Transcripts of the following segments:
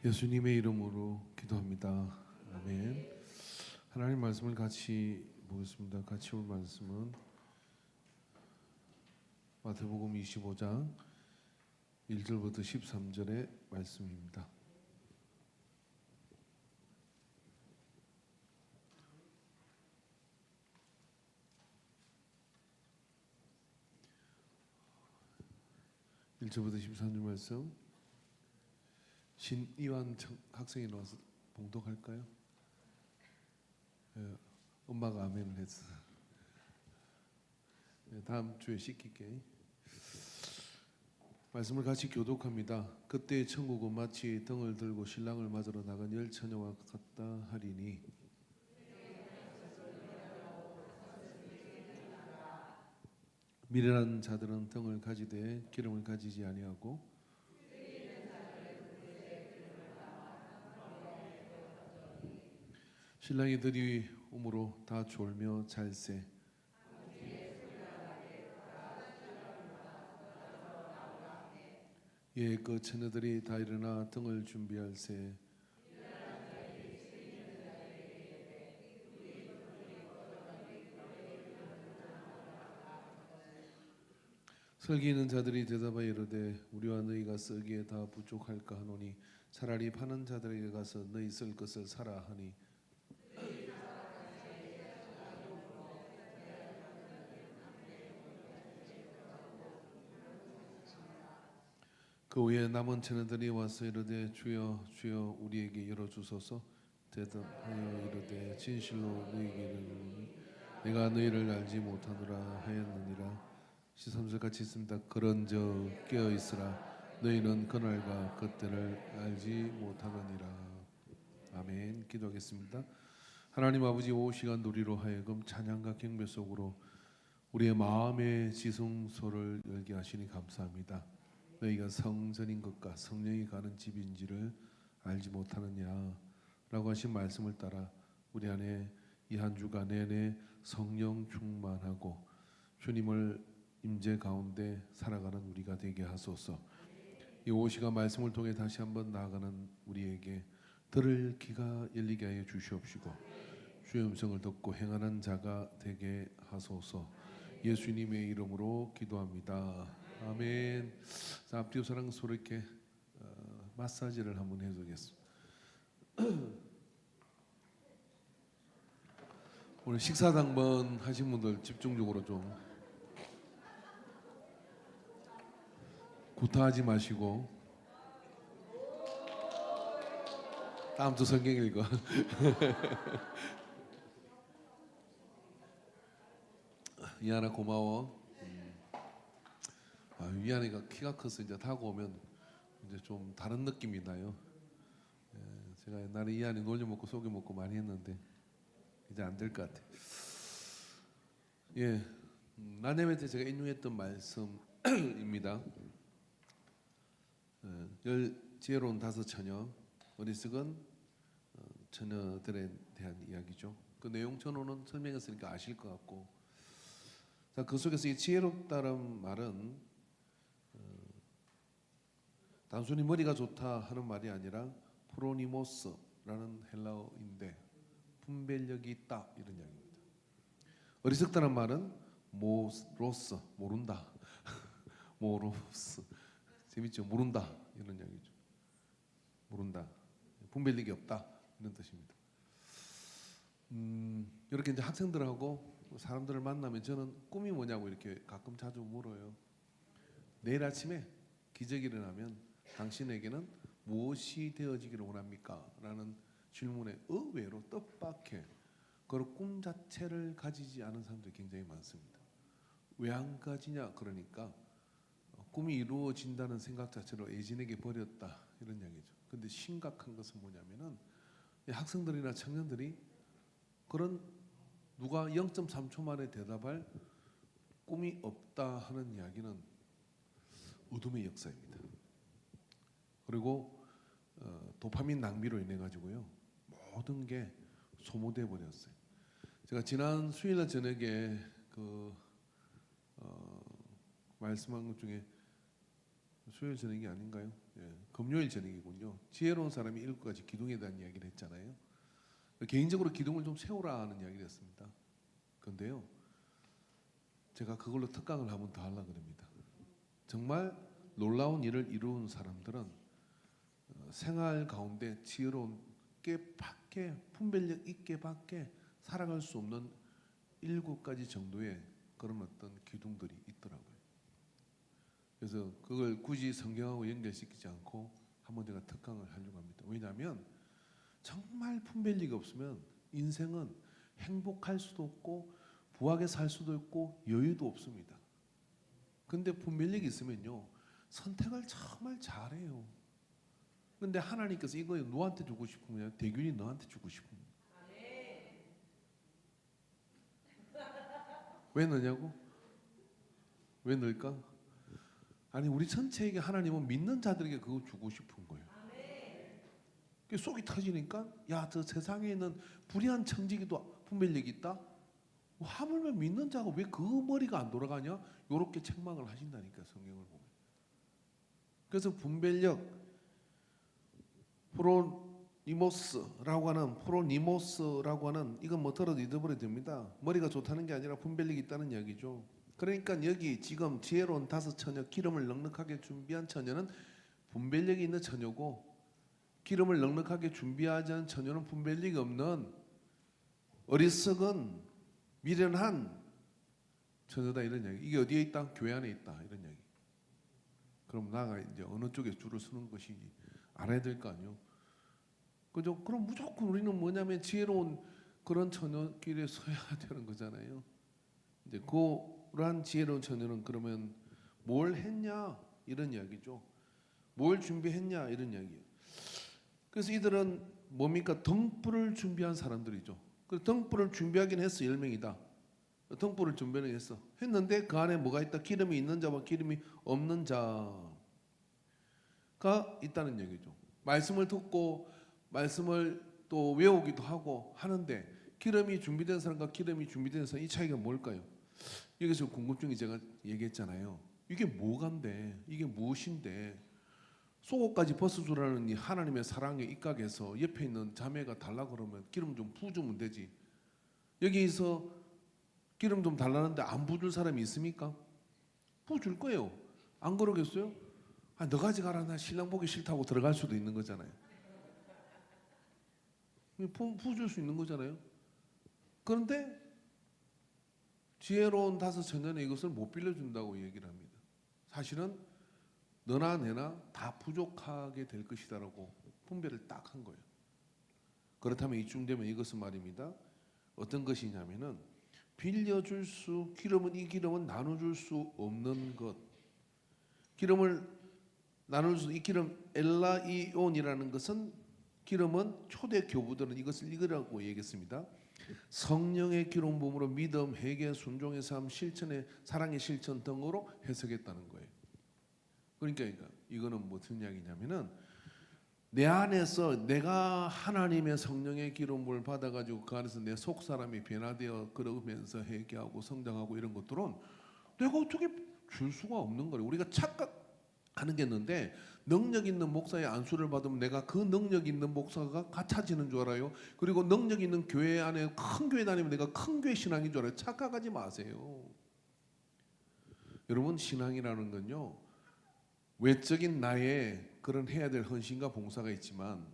예수님의 이름으로 기도합니다. 아멘. 하나님 말씀을 같이 보겠습니다. 같이 볼 말씀은 마태복음 25장 1절부터 13절의 말씀입니다. (1절부터 13절) 말씀 신이완 학생이 나와서 봉독할까요? 엄마가 아멘을 했어. 다음 주에 시킬게. 말씀을 같이 교독합니다. 그때 천국은 마치 등을 들고 신랑을 맞으러 나간 열 처녀와 같다 하리니 미련한 자들은 등을 가지되 기름을 가지지 아니하고 신랑이 들이오므로 다 졸며 잘세. 예, 그 처녀들이 다 일어나 등을 준비할세. 설기 있는 자들이 대답하여 이르되 우리와 너희가 쓰기에 다 부족할까 하노니 차라리 파는 자들에게 가서 너희 쓸 것을 사라 하니 그 후에 남은 처녀들이 와서 이르되 주여 주여 우리에게 열어주소서. 대답하여 이르되 진실로 너희에게 이르노니 내가 너희를 알지 못하노라 하였느니라. 13절 같이 있습니다. 그런즉 깨어있으라. 너희는 그날과 그때를 알지 못하느니라. 아멘. 기도하겠습니다. 하나님 아버지, 오 시간 우리로 하여금 찬양과 경배 속으로 우리의 마음의 지성소를 열게 하시니 감사합니다. 너희가 성전인 것과 성령이 가는 집인지를 알지 못하느냐 라고 하신 말씀을 따라 우리 안에 이 한 주간 내내 성령 충만하고 주님을 임재 가운데 살아가는 우리가 되게 하소서. 이 5시간 말씀을 통해 다시 한번 나아가는 우리에게 들을 귀가 열리게 하여 주시옵시고 주의 음성을 듣고 행하는 자가 되게 하소서. 예수님의 이름으로 기도합니다. 아멘. 자, 앞뒤로 서로 이렇게 마사지를 한번 해주겠습니다. 오늘 식사 당번 하신 분들 집중적으로 좀 구타하지 마시고 다음 주 성경 읽어. 이하나 고마워. 이하나가 키가 커서 이제 타고 오면 이제 좀 다른 느낌이 나요. 제가 옛날에 이하나 놀려 먹고 속여 먹고 많이 했는데 이제 안 될 것 같아. 예, 나님한테 제가 인용했던 말씀입니다. 열 지혜로운 다섯 처녀, 어리석은 처녀들에 대한 이야기죠. 그 내용 전후는 설명했으니까 아실 것 같고, 자, 그 속에서 이 지혜롭다는 말은 단순히 머리가 좋다 하는 말이 아니라 프로니모스라는 헬라어인데 분별력이 있다 이런 이야기입니다. 어리석다는 말은 모로스, 모른다. 모로스, 재밌죠? 모른다 이런 이야기죠. 모른다, 분별력이 없다 이런 뜻입니다. 이렇게 이제 학생들하고 사람들을 만나면 저는 꿈이 뭐냐고 이렇게 가끔 자주 물어요. 내일 아침에 기적이 일어나면 당신에게는 무엇이 되어지기를 원합니까? 라는 질문에 의외로 뜻밖의 그런 꿈 자체를 가지지 않은 사람들이 굉장히 많습니다. 왜 안 가지냐? 그러니까 꿈이 이루어진다는 생각 자체로 애진에게 버렸다 이런 이야기죠. 근데 심각한 것은 뭐냐면은 학생들이나 청년들이 그런 누가 0.3초 만에 대답할 꿈이 없다 하는 이야기는 어둠의 역사입니다. 그리고 도파민 낭비로 인해 가지고요 모든 게 소모돼 버렸어요. 제가 지난 수요일 저녁에 말씀한 것 중에 수요일 저녁이 아닌가요? 예, 금요일 저녁이군요. 지혜로운 사람이 7가지 기둥에 대한 이야기를 했잖아요. 개인적으로 기둥을 좀 세우라 하는 이야기를 했습니다. 그런데요, 제가 그걸로 특강을 한번 더 하려고 합니다. 정말 놀라운 일을 이루는 사람들은 생활 가운데 지혜로운 게 밖에 분별력 있게 밖에 살아갈 수 없는 7가지 정도의 그런 어떤 기둥들이 있더라고요. 그래서 그걸 굳이 성경하고 연결시키지 않고 한번 제가 특강을 하려고 합니다. 왜냐하면 정말 분별력이 없으면 인생은 행복할 수도 없고 부하게 살 수도 있고 여유도 없습니다. 근데 분별력이 있으면요 선택을 정말 잘해요. 근데 하나님께서 이거 누구한테 주고 싶은 거냐? 대균이 너한테 주고 싶은 거야. 왜 넣냐고? 왜 넣을까? 아니 우리 전체에게 하나님은 믿는 자들에게 그거 주고 싶은 거예요. 속이 터지니까 야 저 세상에 있는 불의한 청지기도 분별력이 있다. 하물며 믿는 자가 왜 그 머리가 안 돌아가냐? 이렇게 책망을 하신다니까 성경을 보면. 그래서 분별력 프로니모스라고 하는 이건 뭐 들어도 잊어버려야 됩니다. 머리가 좋다는 게 아니라 분별력이 있다는 이야기죠. 그러니까 여기 지금 지혜로운 5 처녀 기름을 넉넉하게 준비한 처녀는 분별력이 있는 처녀고 기름을 넉넉하게 준비하지 않은 처녀는 분별력이 없는 어리석은 미련한 처녀다 이런 이야기. 이게 어디에 있다? 교회 안에 있다 이런 이야기. 그럼 나가 이제 어느 쪽에 줄을 서는 것인지 알아야 될 거 아니요. 그죠? 그럼 무조건 우리는 뭐냐면 지혜로운 그런 처녀끼리 서야 되는 거잖아요. 이제 그러한 지혜로운 처녀는 그러면 뭘 했냐 이런 이야기죠. 뭘 준비했냐 이런 이야기예요. 그래서 이들은 뭡니까? 등불을 준비한 사람들이죠. 그 등불을 준비하긴 했어. 10명이다. 등불을 준비는 했어. 했는데 그 안에 뭐가 있다? 기름이 있는 자와 기름이 없는 자가 있다는 얘기죠. 말씀을 듣고 말씀을 또 외우기도 하고 하는데 기름이 준비된 사람과 기름이 준비된 사람 이 차이가 뭘까요? 여기서 궁금증이 제가 얘기했잖아요. 이게 뭐간데? 이게 무엇인데? 속옷까지 벗어주라는 이 하나님의 사랑에 입각해서 옆에 있는 자매가 달라 그러면 기름 좀 부어주면 되지. 여기서 기름 좀 달라는데 안 부어줄 사람이 있습니까? 부어줄 거예요. 안 그러겠어요? 아, 너 가져가라. 나 신랑 보기 싫다고 들어갈 수도 있는 거잖아요. 부어줄 수 있는 거잖아요. 그런데 지혜로운 5 처녀는 이것을 못 빌려준다고 얘기를 합니다. 사실은 너나 내나 다 부족하게 될 것이다라고 분별을 딱 한 거예요. 그렇다면 이쯤 되면 이것은 말입니다. 어떤 것이냐면은 빌려줄 수 기름은 이 기름은 나눠줄 수 없는 것. 기름을 나눌 수 이 기름 엘라이온이라는 것은 기름은 초대 교부들은 이것을 이거라고 얘기했습니다. 성령의 기름 부음으로 믿음, 회개, 순종의 삶, 실천의 사랑의 실천 등으로 해석했다는 거예요. 그러니까 이거는 무슨 이야기냐면은 내 안에서 내가 하나님의 성령의 기름을 받아가지고 그 안에서 내 속 사람이 변화되어 그러면서 회개하고 성장하고 이런 것들은 내가 어떻게 줄 수가 없는 거예요. 우리가 착각하는 게 있는데 능력 있는 목사의 안수를 받으면 내가 그 능력 있는 목사가 같아지는 줄 알아요. 그리고 능력 있는 교회 안에 큰 교회 다니면 내가 큰 교회 신앙인 줄 알아요. 착각하지 마세요. 여러분 신앙이라는 건요. 외적인 나의 그런 해야 될 헌신과 봉사가 있지만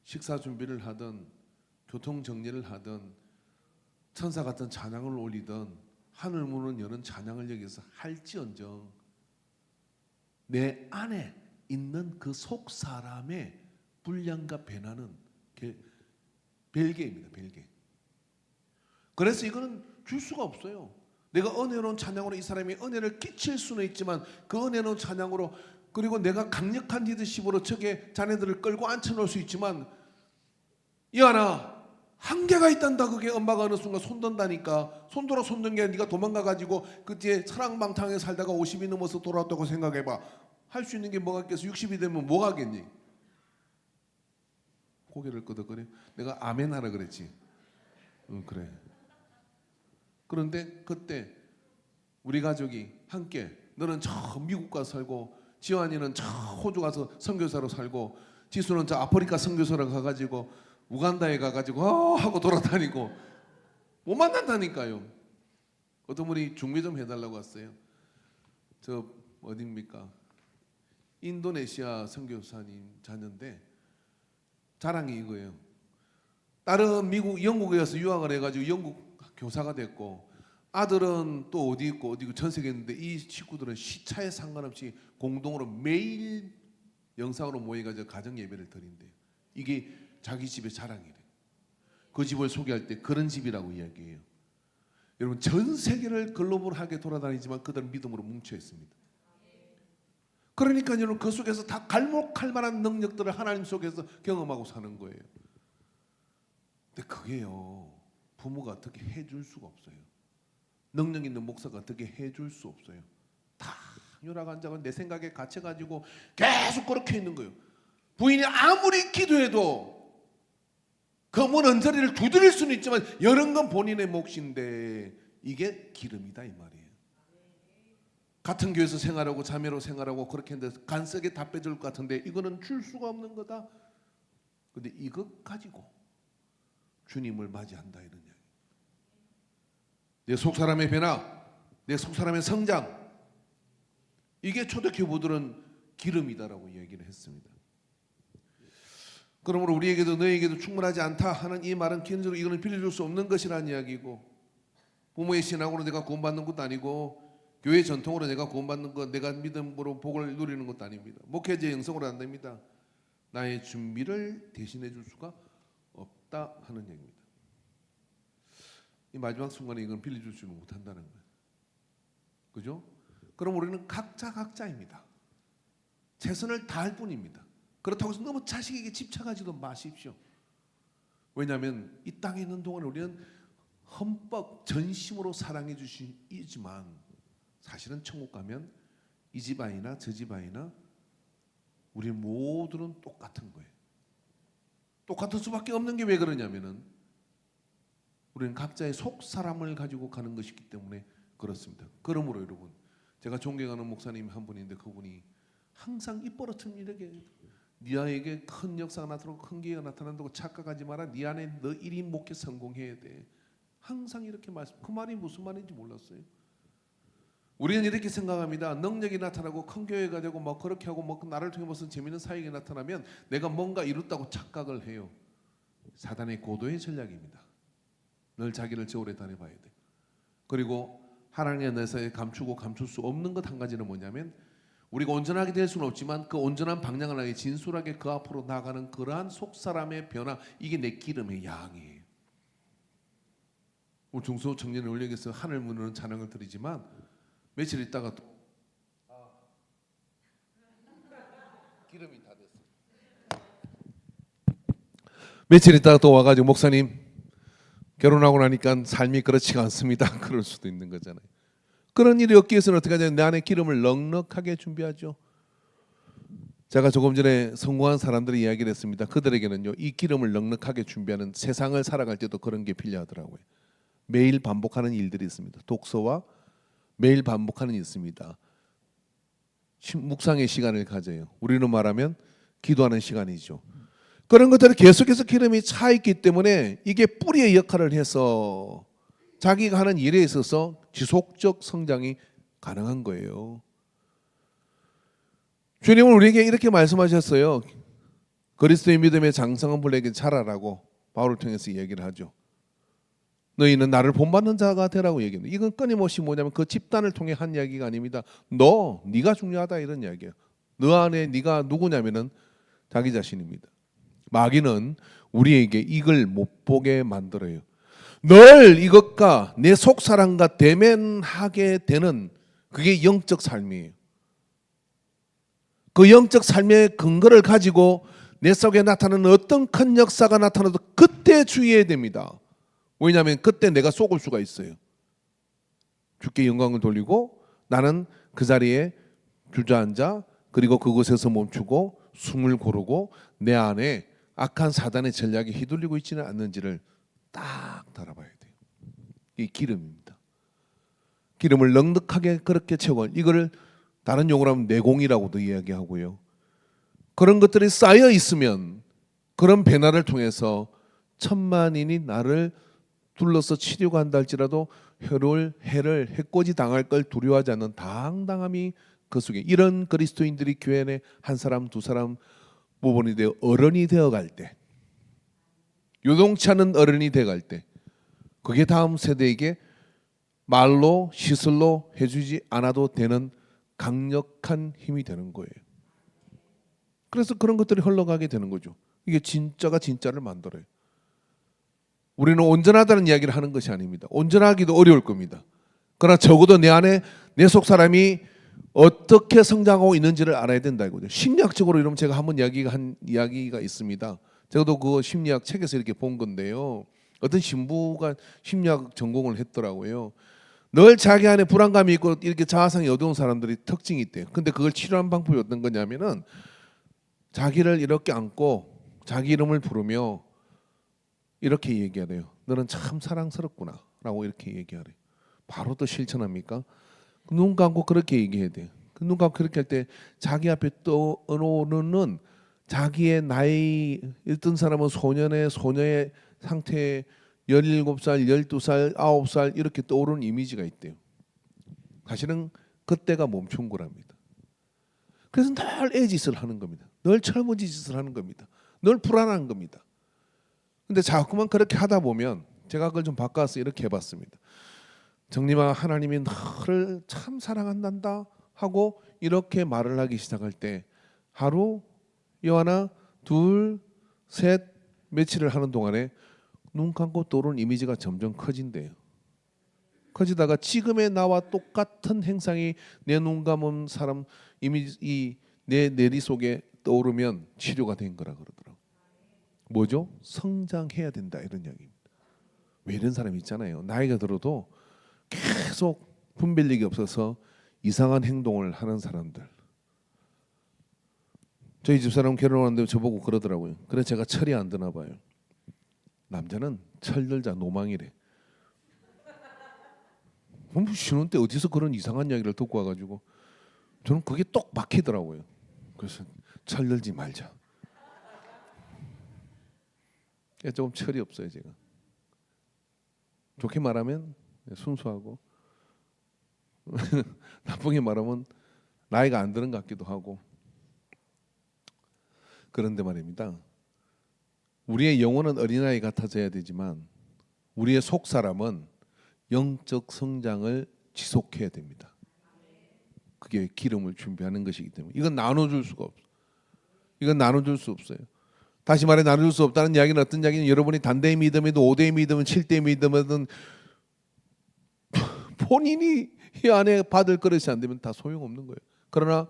식사 준비를 하든 교통 정리를 하든 천사 같은 찬양을 올리든 하늘 문을 여는 찬양을 여기서 할지언정 내 안에 있는 그 속 사람의 분량과 변화는 별개입니다. 별개. 그래서 이거는 줄 수가 없어요. 내가 은혜로운 찬양으로 이 사람이 은혜를 끼칠 수는 있지만 그 은혜로운 찬양으로 그리고 내가 강력한 리더십으로 저게 자네들을 끌고 앉혀놓을 수 있지만 이하나 한계가 있단다. 그게 엄마가 어느 순간 손든다니까. 손들어 손든 게 네가 도망가가지고 그때 사랑방탕에 살다가 50이 넘어서 돌아왔다고 생각해봐. 할 수 있는 게 뭐가 있겠어. 60이 되면 뭐가 하겠니? 고개를 끄덕거려. 내가 아멘 하라 그랬지. 응 그래. 그런데 그때 우리 가족이 함께 너는 저 미국 가서 살고 지환이는 저 호주 가서 선교사로 살고, 지수는 저 아프리카 선교사로 가가지고 우간다에 가가지고 하고 돌아다니고 못 만난다니까요. 어떤 분이 중매 좀 해달라고 왔어요. 저 어디입니까? 인도네시아 선교사님 자녀인데 자랑이 이거예요. 딸은 미국 영국에 가서 유학을 해가지고 영국 교사가 됐고, 아들은 또 어디 있고 어디 있고 전 세계에 있는데, 이 식구들은 시차에 상관없이 공동으로 매일 영상으로 모여가지고 가정 예배를 드린대요. 이게 자기 집의 자랑이래요. 그 집을 소개할 때 그런 집이라고 이야기해요. 여러분, 전 세계를 글로벌하게 돌아다니지만 그들은 믿음으로 뭉쳐 있습니다. 그러니까 여러분, 그 속에서 다 갈목할 만한 능력들을 하나님 속에서 경험하고 사는 거예요. 근데 그게요, 부모가 어떻게 해줄 수가 없어요. 능력 있는 목사가 어떻게 해줄 수 없어요. 다 요락 앉아서 내 생각에 갇혀가지고 계속 그렇게 있는 거예요. 부인이 아무리 기도해도 그 문 언저리를 두드릴 수는 있지만 여는 건 본인의 몫인데, 이게 기름이다 이 말이에요. 같은 교회에서 생활하고 자매로 생활하고 그렇게 했는데 간섭게 다 빼줄 것 같은데 이거는 줄 수가 없는 거다. 근데 이것 가지고 주님을 맞이한다 이런 이야기. 내 속사람의 변화, 내 속사람의 성장, 이게 초대교부들은 기름이다라고 이야기를 했습니다. 그러므로 우리에게도 너에게도 충분하지 않다 하는 이 말은 개인적으로 이거는 빌려줄 수 없는 것이라는 이야기고, 부모의 신앙으로 내가 구원받는 것도 아니고, 교회 전통으로 내가 구원받는 것, 내가 믿음으로 복을 누리는 것도 아닙니다. 목회자의 영성으로 안 됩니다. 나의 준비를 대신해 줄 수가 없다 하는 얘기입니다. 이 마지막 순간에 이건 빌려주지는 못한다는 거예요. 그죠? 그럼 우리는 각자입니다. 최선을 다할 뿐입니다. 그렇다고 해서 너무 자식에게 집착하지도 마십시오. 왜냐하면 이 땅에 있는 동안 우리는 흠뻑 전심으로 사랑해 주시지만 사실은 천국 가면 이 집 아이나 저 집 아이나 우리 모두는 똑같은 거예요. 똑같을 수밖에 없는 게 왜 그러냐면은 우리는 각자의 속 사람을 가지고 가는 것이기 때문에 그렇습니다. 그러므로 여러분, 제가 존경하는 목사님 한 분인데 그분이 항상 입버릇은 이렇게 네 아이에게 큰 역사가 나타나고 큰 기회가 나타난다고 착각하지 마라. 네 안에 너 1인 목회 성공해야 돼. 항상 이렇게 말씀. 그 말이 무슨 말인지 몰랐어요. 우리는 이렇게 생각합니다. 능력이 나타나고 큰 교회가 되고 뭐 그렇게 하고 뭐 나를 통해 무슨 재미있는 사역이 나타나면 내가 뭔가 이뤘다고 착각을 해요. 사단의 고도의 전략입니다. 늘 자기를 저울에 달해봐야 돼. 그리고 하나님의 내사에 감추고 감출 수 없는 것 한 가지는 뭐냐면, 우리가 온전하게 될 수는 없지만 그 온전한 방향을 향해 진솔하게 그 앞으로 나가는 그러한 속사람의 변화, 이게 내 기름의 양이에요. 오늘 중소청년 올려서 하늘 무는 찬양을 드리지만 며칠 있다가 또 기름이 다 됐어. 며칠 있다가 또 와가지고 목사님 결혼하고 나니까 삶이 그렇지가 않습니다. 그럴 수도 있는 거잖아요. 그런 일이 없기 위해서는 어떻게 하냐면 내 안에 기름을 넉넉하게 준비하죠. 제가 조금 전에 성공한 사람들이 이야기를 했습니다. 그들에게는요, 이 기름을 넉넉하게 준비하는 세상을 살아갈 때도 그런 게 필요하더라고요. 매일 반복하는 일들이 있습니다. 독서와 매일 반복하는 일이 있습니다. 묵상의 시간을 가져요. 우리는 말하면 기도하는 시간이죠. 그런 것들이 계속해서 기름이 차 있기 때문에 이게 뿌리의 역할을 해서 자기가 하는 일에 있어서 지속적 성장이 가능한 거예요. 주님은 우리에게 이렇게 말씀하셨어요. 그리스도의 믿음의 장성한 분에게 자라라고 바울을 통해서 얘기를 하죠. 너희는 나를 본받는 자가 되라고 얘기합니다. 이건 끊임없이 뭐냐면 그 집단을 통해 한 이야기가 아닙니다. 네가 중요하다 이런 이야기예요. 너 안에 네가 누구냐면은 자기 자신입니다. 마귀는 우리에게 이걸 못 보게 만들어요. 늘 이것과 내 속사람과 대면하게 되는 그게 영적 삶이에요. 그 영적 삶의 근거를 가지고 내 속에 나타나는 어떤 큰 역사가 나타나도 그때 주의해야 됩니다. 왜냐하면 그때 내가 속을 수가 있어요. 주께 영광을 돌리고 나는 그 자리에 주저앉아 그리고 그곳에서 멈추고 숨을 고르고 내 안에 악한 사단의 전략에 휘둘리고 있지는 않는지를 딱 달아봐야 돼요. 이 기름입니다. 기름을 넉넉하게 그렇게 채워 이거를 다른 용어로 하면 내공이라고도 이야기하고요. 그런 것들이 쌓여 있으면 그런 변화를 통해서 천만인이 나를 둘러서 치려고 한다 할지라도 해를 해코지 당할 걸 두려워하지 않는 당당함이 그 속에, 이런 그리스도인들이 교회 내 한 사람 두 사람 모범이 되어 어른이 되어갈 때, 요동치 않은 어른이 되어갈 때, 그게 다음 세대에게 말로 시설로 해주지 않아도 되는 강력한 힘이 되는 거예요. 그래서 그런 것들이 흘러가게 되는 거죠. 이게 진짜가 진짜를 만들어요. 우리는 온전하다는 이야기를 하는 것이 아닙니다. 온전하기도 어려울 겁니다. 그러나 적어도 내 안에 내 속 사람이 어떻게 성장하고 있는지를 알아야 된다 이거죠. 심리학적으로 이러면 제가 한번 한 이야기가 있습니다. 저도 그 심리학 책에서 이렇게 본 건데요. 어떤 신부가 심리학 전공을 했더라고요. 늘 자기 안에 불안감이 있고 이렇게 자아상이 어두운 사람들이 특징이 있대요. 근데 그걸 치료하는 방법이 어떤 거냐면은 자기를 이렇게 안고 자기 이름을 부르며 이렇게 얘기하래요. 너는 참 사랑스럽구나 라고 이렇게 얘기하래요. 바로 또 실천합니까? 눈 감고 그렇게 얘기해야 돼요. 눈 감고 그렇게 할 때 자기 앞에 떠오르는 자기의 나이, 어떤 사람은 소녀의 상태에 17살, 12살, 9살 이렇게 떠오르는 이미지가 있대요. 사실은 그때가 멈춘 거랍니다. 그래서 늘 애짓을 하는 겁니다. 늘 철무지 짓을 하는 겁니다. 늘 불안한 겁니다. 근데 자꾸만 그렇게 하다 보면 제가 그걸 좀 바꿔서 이렇게 해봤습니다. 정님아, 하나님이 너를 참 사랑한단다 하고 이렇게 말을 하기 시작할 때 하루, 하나, 둘, 셋, 며칠을 하는 동안에 눈 감고 떠오르는 이미지가 점점 커진대요. 커지다가 지금의 나와 똑같은 행상이 내 눈 감은 사람 이미지, 내 내리 속에 떠오르면 치료가 된 거라 그러더라고요. 뭐죠? 성장해야 된다 이런 이야기입니다. 왜 이런 사람이 있잖아요. 나이가 들어도 계속 분별력이 없어서 이상한 행동을 하는 사람들. 저희 집사람 결혼하는데 저보고 그러더라고요. 그래 제가 철이 안 드나 봐요. 남자는 철들자 노망이래. 쉬는 때 어디서 그런 이상한 이야기를 듣고 와가지고 저는 그게 똑 박히더라고요. 그래서 철들지 말자. 조금 철이 없어요 제가. 좋게 말하면 순수하고 나쁘게 말하면 나이가 안 드는 것 같기도 하고. 그런데 말입니다. 우리의 영혼은 어린아이 같아져야 되지만 우리의 속 사람은 영적 성장을 지속해야 됩니다. 그게 기름을 준비하는 것이기 때문에 이건 나눠줄 수가 없어요. 이건 나눠줄 수 없어요. 다시 말해 나눌 수 없다는 이야기는 어떤 이야기는 여러분이 단대의 믿음이든 5대의 믿음이든 7대의 믿음이든 본인이 이 안에 받을 그릇이 안 되면 다 소용없는 거예요. 그러나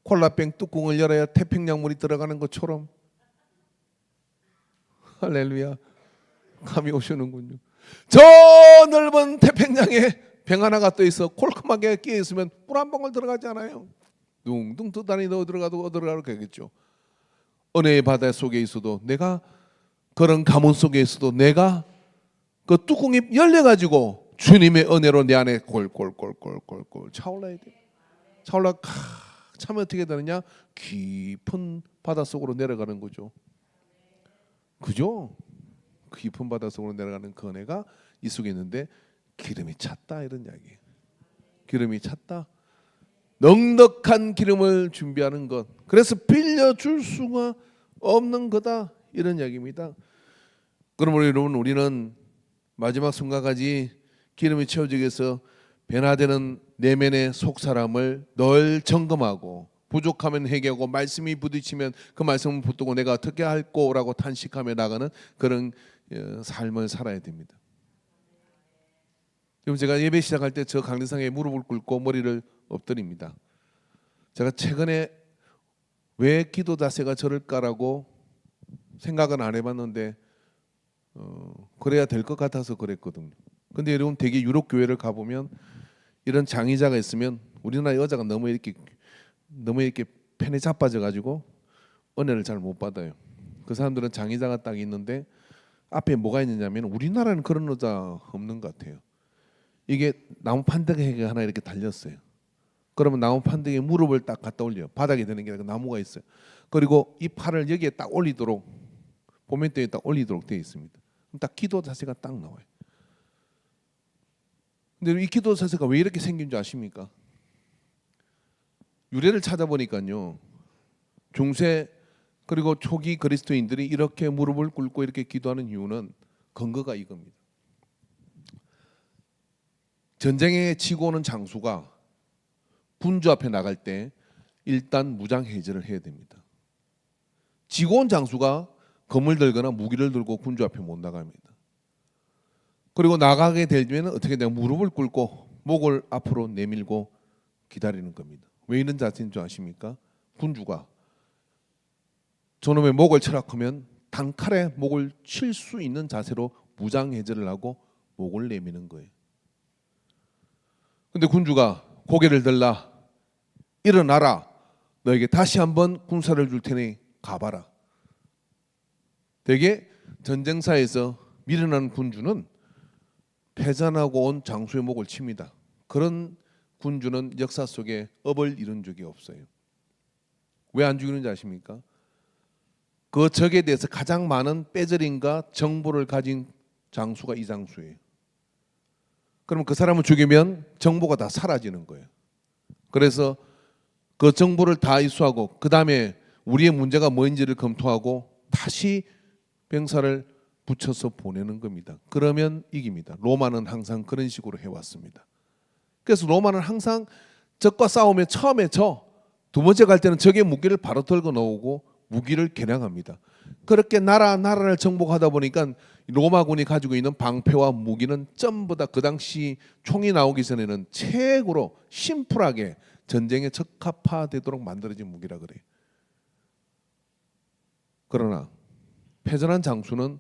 콜라병 뚜껑을 열어야 태평양물이 들어가는 것처럼 할렐루야 감이 오시는군요. 저 넓은 태평양에 병 하나가 떠 있어 콜크하게 끼어 있으면 물 한 방울 들어가지 않아요. 둥둥 뜨다니 넣어 들어가도 들어가도 되겠죠. 은혜의 바다 속에 있어도 내가 그런 가문 속에 있어도 내가 그 뚜껑이 열려가지고 주님의 은혜로 내 안에 골골골골골골 차올라야 돼. 차올라 차면 어떻게 되느냐? 깊은 바닷속으로 내려가는 거죠. 그죠? 깊은 바닷속으로 내려가는 그 은혜가 이 속에 있는데 기름이 찼다 이런 이야기예요. 기름이 찼다. 넉넉한 기름을 준비하는 것. 그래서 빌려줄 수가 없는 거다 이런 이야기입니다. 그러므로 여러분 우리는 마지막 순간까지 기름이 채워지기 위해서 변화되는 내면의 속 사람을 늘 점검하고 부족하면 회개하고 말씀이 부딪히면 그 말씀을 붙들고 내가 어떻게 할 거라고 탄식하며 나가는 그런 삶을 살아야 됩니다. 여러분 제가 예배 시작할 때 저 강대상에 무릎을 꿇고 머리를 엎드립니다. 제가 최근에 왜 기도 자세가 저럴까라고 생각은 안 해봤는데 그래야 될 것 같아서 그랬거든요. 근데 여러분 되게 유럽 교회를 가보면 이런 장의자가 있으면 우리나라 여자가 너무 이렇게 펜에 자빠져 가지고 은혜를 잘 못 받아요. 그 사람들은 장의자가 딱 있는데 앞에 뭐가 있느냐면 우리나라는 그런 여자 없는 것 같아요. 이게 나무 판때기 하나 이렇게 달렸어요. 그러면 나무 판대기에 무릎을 딱 갖다 올려요. 바닥에 되는 게 아니라 나무가 있어요. 그리고 이 팔을 여기에 딱 올리도록 보면대에 딱 올리도록 되어 있습니다. 그럼 딱 기도 자세가 딱 나와요. 근데 이 기도 자세가 왜 이렇게 생긴 줄 아십니까? 유래를 찾아보니까요, 중세 그리고 초기 그리스도인들이 이렇게 무릎을 꿇고 이렇게 기도하는 이유는 근거가 이겁니다. 전쟁에 치고 오는 장수가 군주 앞에 나갈 때 일단 무장 해제를 해야 됩니다. 지고 온 장수가 검을 들거나 무기를 들고 군주 앞에 못 나갑니다. 그리고 나가게 되면 어떻게 되냐, 무릎을 꿇고 목을 앞으로 내밀고 기다리는 겁니다. 왜 이런 자세인 줄 아십니까? 군주가 저놈의 목을 철학하면 단칼에 목을 칠 수 있는 자세로 무장 해제를 하고 목을 내미는 거예요. 근데 군주가 고개를 들라, 일어나라, 너에게 다시 한번 군사를 줄 테니 가봐라. 대개 전쟁사에서 밀어난 군주는 패전하고 온 장수의 목을 칩니다. 그런 군주는 역사 속에 업을 이룬 적이 없어요. 왜 안 죽이는지 아십니까? 그 적에 대해서 가장 많은 빼저림과 정보를 가진 장수가 이 장수예요. 그러면 그 사람을 죽이면 정보가 다 사라지는 거예요. 그래서 그 정보를 다 이수하고 그 다음에 우리의 문제가 뭔지를 검토하고 다시 병사를 붙여서 보내는 겁니다. 그러면 이깁니다. 로마는 항상 그런 식으로 해왔습니다. 그래서 로마는 항상 적과 싸우면 처음에 두 번째 갈 때는 적의 무기를 바로 들고 나오고 무기를 개량합니다. 그렇게 나라를 정복하다 보니까 로마군이 가지고 있는 방패와 무기는 전부 다 그 당시 총이 나오기 전에는 최고로 심플하게 전쟁에 적합화되도록 만들어진 무기라 그래요. 그러나 패전한 장수는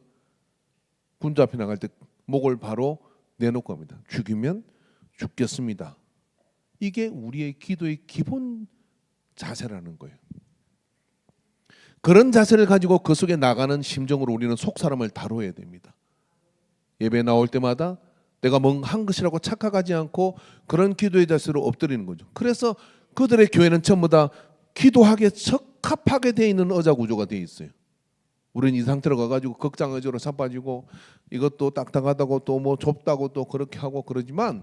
군주 앞에 나갈 때 목을 바로 내놓고 합니다. 죽이면 죽겠습니다. 이게 우리의 기도의 기본 자세라는 거예요. 그런 자세를 가지고 그 속에 나가는 심정으로 우리는 속 사람을 다뤄야 됩니다. 예배 나올 때마다 내가 뭔가 한 것이라고 착각하지 않고 그런 기도의 자세로 엎드리는 거죠. 그래서 그들의 교회는 전부 다 기도하기에 적합하게 되어 있는 의자 구조가 되어 있어요. 우리는 이 상태로 가가지고 극장 의자로 자빠지고 이것도 딱딱하다고 또 뭐 좁다고 또 그렇게 하고 그러지만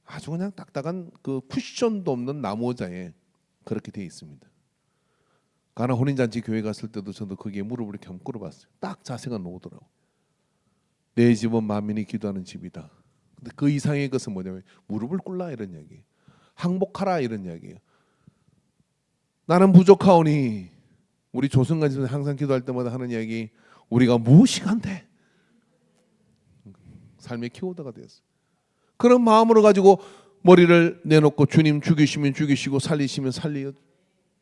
아주 그냥 딱딱한 그 쿠션도 없는 나무 의자에 그렇게 되어 있습니다. 가나 혼인잔치 교회 갔을 때도 저도 거기에 무릎을 이렇게 한번 꿇어봤어요. 딱 자세가 나오더라고. 내 집은 만민이 기도하는 집이다. 근데 그 이상의 것은 뭐냐면 무릎을 꿇라 이런 이야기예요. 항복하라 이런 이야기예요. 나는 부족하오니 우리 조승관에서 항상 기도할 때마다 하는 이야기, 우리가 무엇이 간대? 삶의 키워드가 되었어요. 그런 마음으로 가지고 머리를 내놓고 주님 죽이시면 죽이시고 살리시면 살려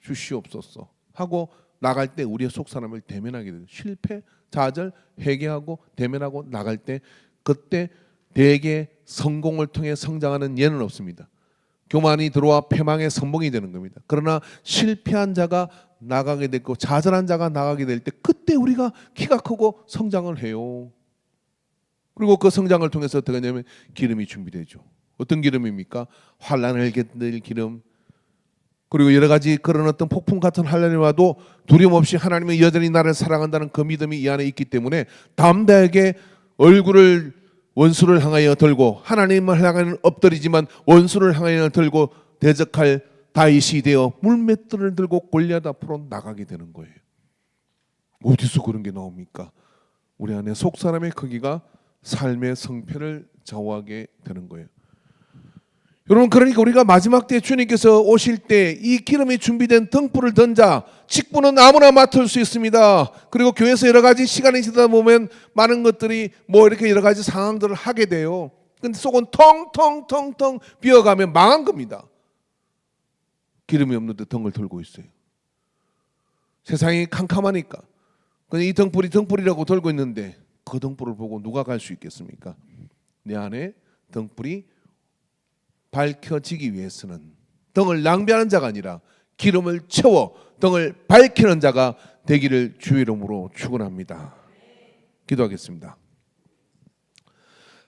주시옵소서 하고 나갈 때 우리의 속 사람을 대면하게 돼요. 실패, 좌절, 회개하고 대면하고 나갈 때 그때 대개 성공을 통해 성장하는 예는 없습니다. 교만이 들어와 패망의 선봉이 되는 겁니다. 그러나 실패한 자가 나가게 됐고 좌절한 자가 나가게 될 때 그때 우리가 키가 크고 성장을 해요. 그리고 그 성장을 통해서 어떻게 하냐면 기름이 준비되죠. 어떤 기름입니까? 환난을 견딜 기름. 그리고 여러 가지 그런 어떤 폭풍 같은 환난이 와도 두려움 없이 하나님은 여전히 나를 사랑한다는 그 믿음이 이 안에 있기 때문에 담대하게 얼굴을 원수를 향하여 들고 하나님을 향하여 엎드리지만 원수를 향하여 들고 대적할 다윗이 되어 물맷돌을 들고 골리앗 앞으로 나가게 되는 거예요. 어디서 그런 게 나옵니까? 우리 안에 속 사람의 크기가 삶의 성패를 좌우하게 되는 거예요. 여러분, 그러니까 우리가 마지막 때 주님께서 오실 때 이 기름이 준비된 등불을 던자, 직분은 아무나 맡을 수 있습니다. 그리고 교회에서 여러 가지 시간이 지나다 보면 많은 것들이 뭐 이렇게 여러 가지 상황들을 하게 돼요. 근데 속은 텅텅텅텅 비어가면 망한 겁니다. 기름이 없는데 등을 들고 있어요. 세상이 캄캄하니까 그냥 이 등불이 등불이라고 들고 있는데 그 등불을 보고 누가 갈 수 있겠습니까? 내 안에 등불이 밝혀지기 위해서는 등을 낭비하는 자가 아니라 기름을 채워 등을 밝히는 자가 되기를 주의 이름으로 축원합니다. 기도하겠습니다.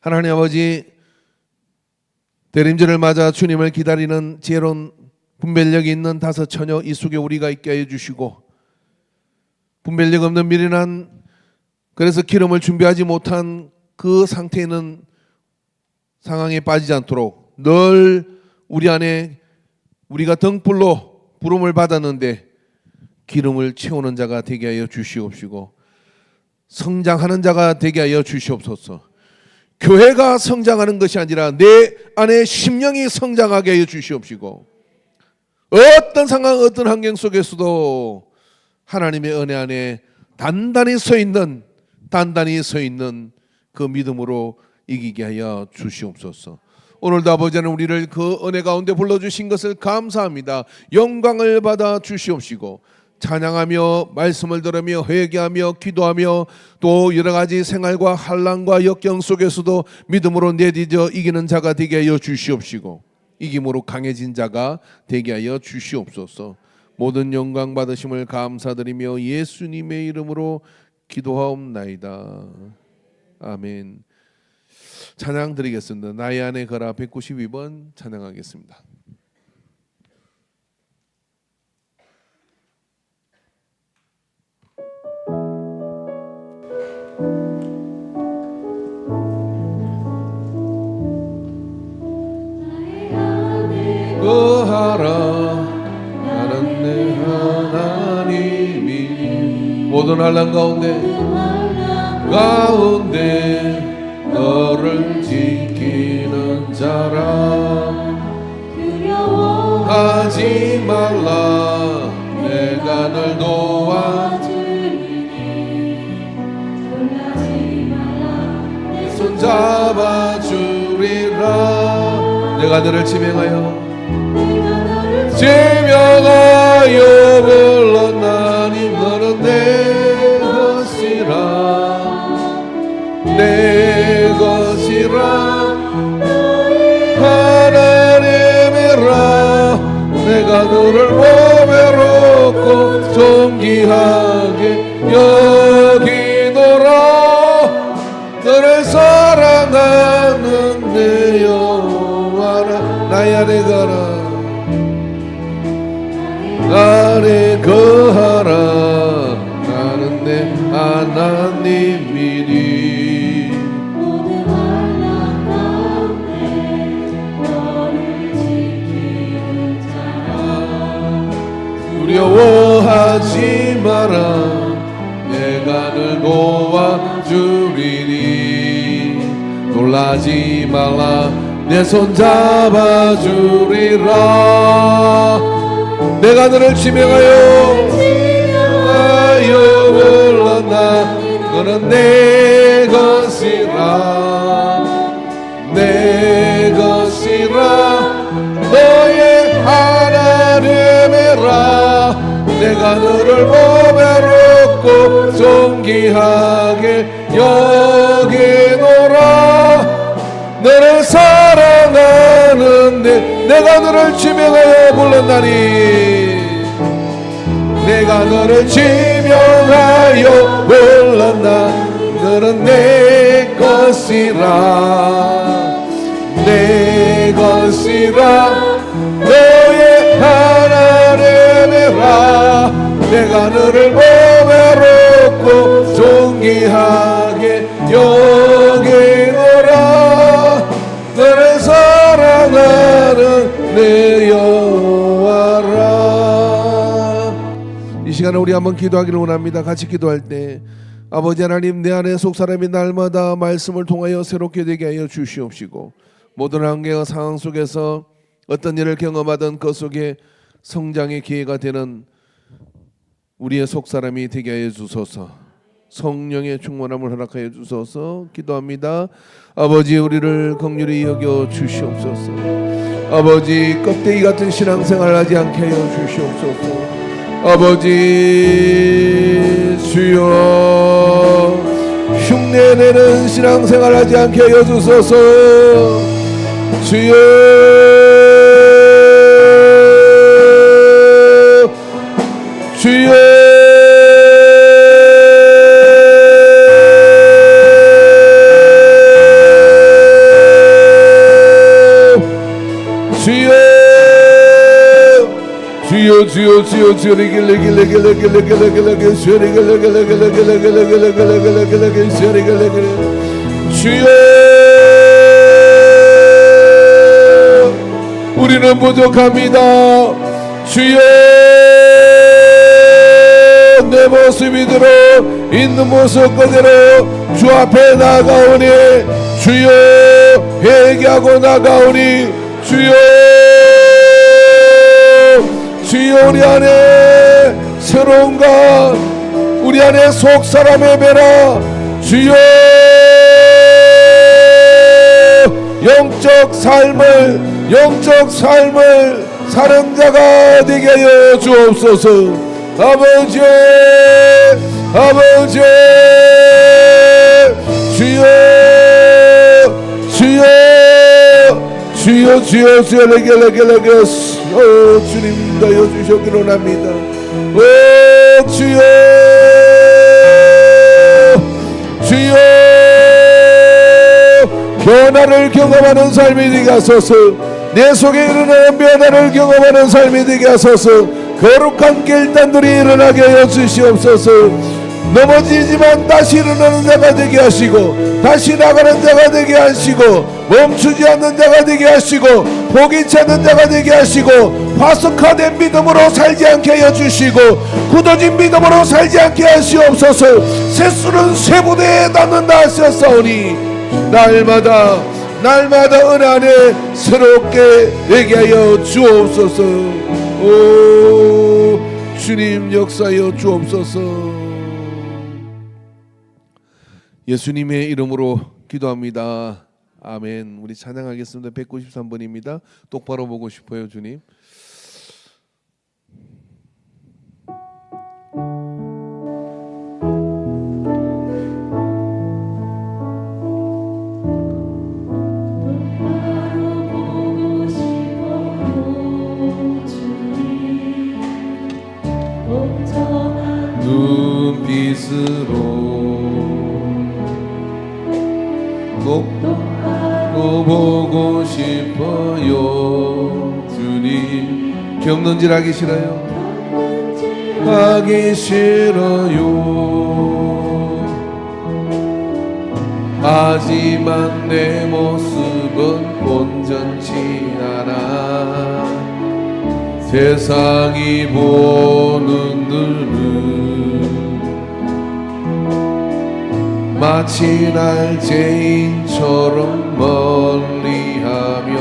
하나님 아버지, 대림절을 맞아 주님을 기다리는 지혜로운 분별력이 있는 다섯 처녀 이 속에 우리가 있게 해 주시고, 분별력 없는 미련한, 그래서 기름을 준비하지 못한 그 상태에 있는 상황에 빠지지 않도록 늘 우리 안에 우리가 등불로 부름을 받았는데 기름을 채우는 자가 되게 하여 주시옵시고, 성장하는 자가 되게 하여 주시옵소서. 교회가 성장하는 것이 아니라 내 안에 심령이 성장하게 하여 주시옵시고, 어떤 상황 어떤 환경 속에서도 하나님의 은혜 안에 단단히 서 있는 그 믿음으로 이기게 하여 주시옵소서. 오늘도 아버지는 우리를 그 은혜 가운데 불러주신 것을 감사합니다. 영광을 받아 주시옵시고, 찬양하며 말씀을 들으며 회개하며 기도하며 또 여러 가지 생활과 환난과 역경 속에서도 믿음으로 내디뎌 이기는 자가 되게 하여 주시옵시고, 이김으로 강해진 자가 되게 하여 주시옵소서. 모든 영광 받으심을 감사드리며 예수님의 이름으로 기도하옵나이다. 아멘. 찬양 드리겠습니다. 나의 안에 거라 192번 찬양하겠습니다. 거하라 나는 내 하나님이 모든 환난 가운데 너를 지키는 자라. 두려워하지 말라 내가 널 도와주리니 놀라지 말라 내 손 잡아주리라. 내가 너를 지명하여 불렀나니 너는 내 것이라 내 것이라 하나님이라. 내가 너를 보배롭고 존귀하게 여기노라. 너를 사랑하는 내 여호와라. 나의 안에 거라 안에 거하라 나는 내 하나님이니. 모든 환난 가운데 너를 지키는 자라. 두려워하지 마라 내가 널 도와주리니 놀라지 말라 내 손 잡아주리라. 내가 너를 지명하여 불렀나 너는 내 것이라 내 것이라 너의 하나님이라. 내가 너를 보배롭고 존귀하게 여기노라. 너를 사랑하는데 내가 너를 지명하여 불렀나니 내가 너를 지명하여 불렀나. 너는 내 것이라 내 것이라 너의 하나님이라. 내가 너를 보배롭고 존귀하게 여기노라. 너를 사랑하는 내 여호와라. 이 시간에 우리 한번 기도하기를 원합니다. 같이 기도할 때 아버지 하나님, 내 안에 속사람이 날마다 말씀을 통하여 새롭게 되게 하여 주시옵시고, 모든 환경과 상황 속에서 어떤 일을 경험하던 그 속에 성장의 기회가 되는 우리의 속사람이 되게 하여 주소서. 성령의 충만함을 허락하여 주소서. 기도합니다. 아버지, 우리를 긍휼히 여겨 주시옵소서. 아버지, 껍데기 같은 신앙생활 하지 않게 하여 주시옵소서. 아버지, 주여, 흉내내는 신앙생활 하지 않게 하여 주소서. 주여, 주여, 주여 주여 주여 주여 레길레길레길레길레길레길레길레 주여 레길레길레길레길레길레길레길레 주여 레길레길레 주여 우리는 부족합니다. 주여 내 모습 이대로 있는 모습 그대로 주 앞에 나가오니 주여 회개하고 나가오니 주여 주여 우리 안에 새로운 것 우리 안에 속사람의 배라 주여 영적 삶을 사는 자가 되게 하여 주옵소서. 아버지 주여 레게 주님 다여 주셨기로 합니다. 주여 변화를 경험하는 삶이 되게 하소서. 내 속에 일어나는 변화를 경험하는 삶이 되게 하소서. 거룩한 결단들이 일어나게 하여 주시옵소서. 넘어지지만 다시 일어나는 자가 되게 하시고 다시 나가는 자가 되게 하시고 멈추지 않는 자가 되게 하시고 포기치 않는 자가 되게 하시고 화석화된 믿음으로 살지 않게 하여 주시고 굳어진 믿음으로 살지 않게 하시옵소서. 새수는 쇠부대에 닿는다 하셨사오니 날마다 은혜 안에 새롭게 되게 하여 주옵소서. 오 주님 역사하여 주옵소서. 예수님의 이름으로 기도합니다. 아멘. 우리 찬양하겠습니다. 193번입니다. 똑바로 보고 싶어요 주님. 눈빛으로 똑바로 보고 싶어요 주님. 경넌질 하기 싫어요. 하기 싫어요. 하지만 내 모습은 온전치 않아. 세상이 보는 눈은 마치 날 죄인처럼 멀리하며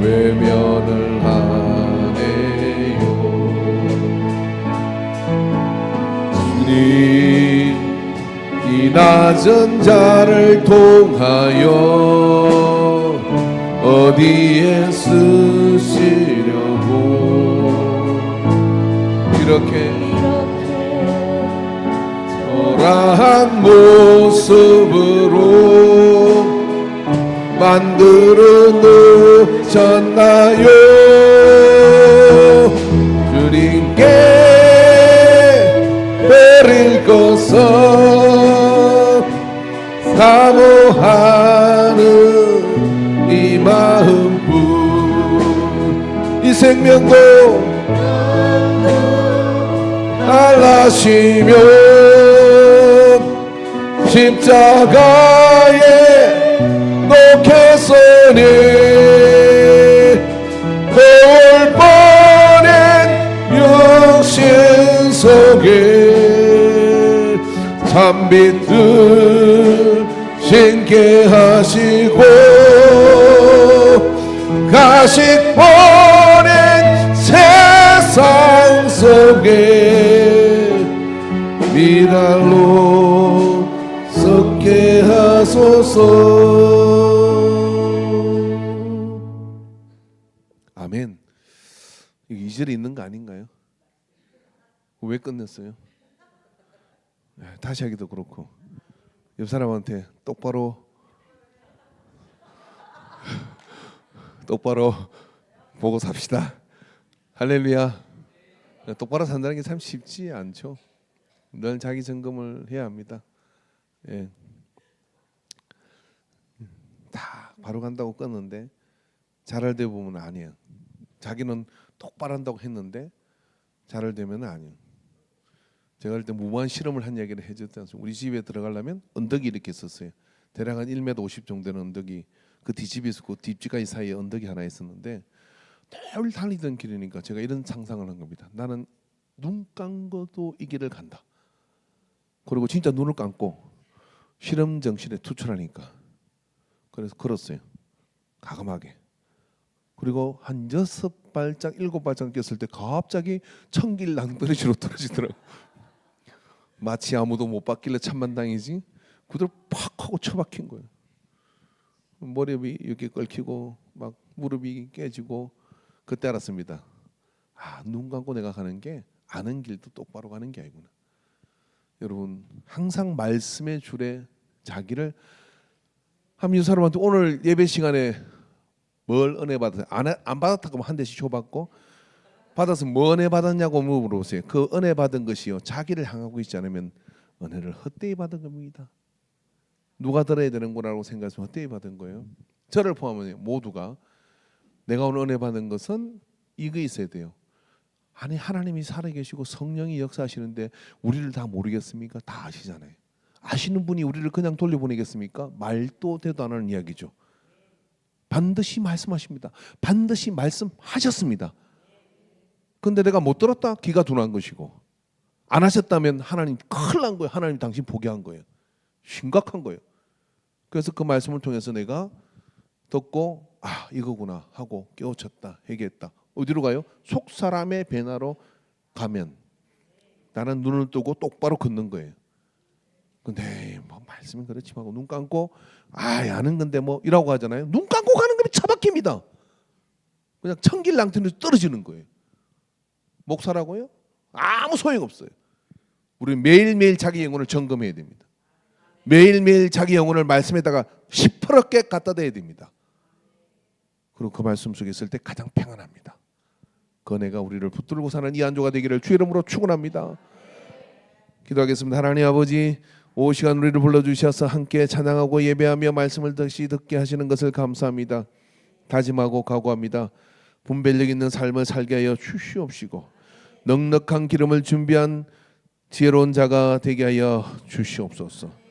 외면을 하네요. 주님 이 낮은 자를 통하여 어디에 쓰시려고 이렇게 초라한 모습으로 만들어 놓으셨나요? 주님께 버릴 것은 사모하는 이 마음뿐. 이 생명도 달라시며 십자가에 놓겠으니 올 뻔한 육신 속에 찬빛을 신게 하시고 가식 뻔한 세상 속에 미랄로 섞게 하소서. 아멘. 이거 2절에 있는 거 아닌가요? 왜 끝냈어요? 다시 하기도 그렇고. 옆 사람한테 똑바로 보고 삽시다. 할렐루야. 똑바로 산다는 게 참 쉽지 않죠. 늘 자기 점검을 해야 합니다. 예. 다 바로 간다고 끊는데 잘할 때 보면 아니에요. 자기는 똑바로 한다고 했는데 잘을 되면 아니에요. 제가 그때 무모한 실험을 한 얘기를 해줬지 않습니까? 우리 집에 들어가려면 언덕이 이렇게 있었어요. 대략 한 1m 50 정도 되는 언덕이 그 뒷집이 있었고 뒷집까지 사이에 언덕이 하나 있었는데 늘 달리던 길이니까 제가 이런 상상을 한 겁니다. 나는 눈 감고도 이 길을 간다. 그리고 진짜 눈을 감고 실험 정신에 투철하니까 그래서 걸었어요. 과감하게. 그리고 한 6발짝 7발짝 뛰었을 때 갑자기 천길 낭떠러지로 떨어지더라고요. 마치 아무도 못 봤길래 천만다행이지 그대로 팍 하고 처박힌 거예요. 머리이 이렇게 끓히고 막 무릎이 깨지고 그때 알았습니다. 눈 감고 내가 가는 게 아는 길도 똑바로 가는 게 아니구나. 여러분 항상 말씀의 줄에 자기를 한 사람한테 오늘 예배 시간에 뭘 은혜 받았어요? 안 받았다고 한 대씩 줘봤고 받아서 뭐 은혜 받았냐고 물어보세요. 그 은혜 받은 것이요 자기를 향하고 있지 않으면 은혜를 헛되이 받은 겁니다. 누가 들어야 되는구나라고 생각해서 헛되이 받은 거예요. 저를 포함하면 모두가 내가 오늘 은혜 받은 것은 이거 있어야 돼요. 아니 하나님이 살아계시고 성령이 역사하시는데 우리를 다 모르겠습니까? 다 아시잖아요. 아시는 분이 우리를 그냥 돌려보내겠습니까? 말도 대도 안 하는 이야기죠. 반드시 말씀하십니다. 반드시 말씀하셨습니다. 근데 내가 못 들었다? 귀가 둔한 것이고 안 하셨다면 하나님 큰일 난 거예요. 하나님 당신 포기한 거예요. 심각한 거예요. 그래서 그 말씀을 통해서 내가 듣고 이거구나 하고 깨우쳤다 회개했다. 어디로 가요? 속 사람의 변화로 가면 나는 눈을 뜨고 똑바로 걷는 거예요. 근데 뭐 말씀은 그렇지만 눈 감고 아는 건데 뭐 이라고 하잖아요. 눈 감고 가는 거면 처박힙니다. 그냥 천길낭터리로 떨어지는 거예요. 목사라고요? 아무 소용없어요. 우리 매일매일 자기 영혼을 점검해야 됩니다. 매일매일 자기 영혼을 말씀에다가 시퍼렇게 갖다 대야 됩니다. 그리고 그 말씀 속에 있을 때 가장 평안합니다. 그 은혜가 우리를 붙들고 사는 이 한주가 되기를 주의 이름으로 축원합니다. 기도하겠습니다. 하나님 아버지, 오 시간 우리를 불러주셔서 함께 찬양하고 예배하며 말씀을 다시 듣게 하시는 것을 감사합니다. 다짐하고 각오합니다. 분별력 있는 삶을 살게 하여 주시옵시고 넉넉한 기름을 준비한 지혜로운 자가 되게 하여 주시옵소서.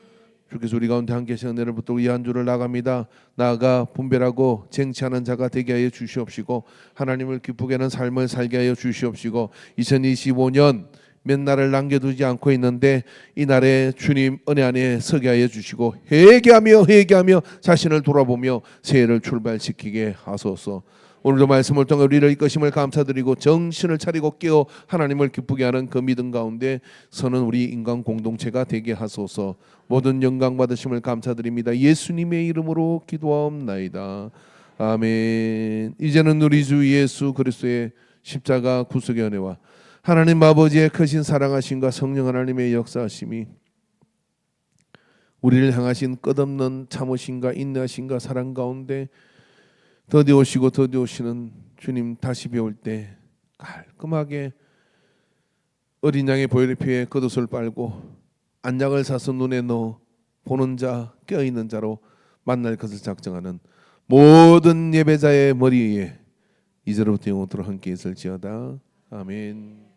주께서 우리 가운데 함께 하시는 은혜를 붙들고 이 한 주를 나갑니다. 나아가 분별하고 쟁취하는 자가 되게 하여 주시옵시고 하나님을 기쁘게 하는 삶을 살게 하여 주시옵시고 2025년 몇 날을 남겨두지 않고 있는데 이 날에 주님 은혜 안에 서게 하여 주시고 회개하며 자신을 돌아보며 새해를 출발시키게 하소서. 오늘도 말씀을 통해 우리를 이끄심을 감사드리고 정신을 차리고 깨어 하나님을 기쁘게 하는 그 믿음 가운데 서는 우리 인간 공동체가 되게 하소서. 모든 영광 받으심을 감사드립니다. 예수님의 이름으로 기도하옵나이다. 아멘. 이제는 우리 주 예수 그리스도의 십자가 구속의 은혜와 하나님 아버지의 크신 사랑하심과 성령 하나님의 역사하심이 우리를 향하신 끝없는 참으심과 인내하심과 사랑 가운데 더디 오시는 주님 다시 배울 때 깔끔하게 어린 양의 보혈의 피에 겉옷을 빨고 안약을 사서 눈에 넣어 보는 자 깨어있는 자로 만날 것을 작정하는 모든 예배자의 머리 위에 이제로부터 영원토록 함께 있을지어다. 아멘.